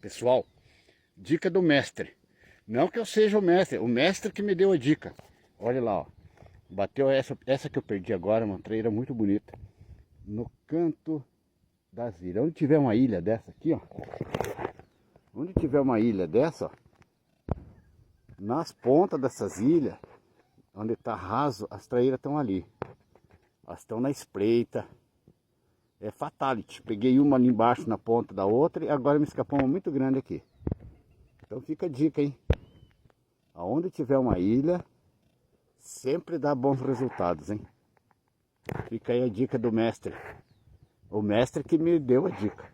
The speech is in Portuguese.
Pessoal, dica do mestre. Não que eu seja o mestre que me deu a dica. Olha lá, ó. Bateu essa que eu perdi agora, uma traíra muito bonita. No canto das ilhas. Onde tiver uma ilha dessa aqui, ó. Onde tiver uma ilha dessa, ó. Nas pontas dessas ilhas, onde está raso, as traíras estão ali. Elas estão na espreita. É fatality. Peguei uma ali embaixo na ponta da outra e agora me escapou uma muito grande aqui. Então fica a dica, hein? Aonde tiver uma ilha, sempre dá bons resultados, hein? Fica aí a dica do mestre. O mestre que me deu a dica.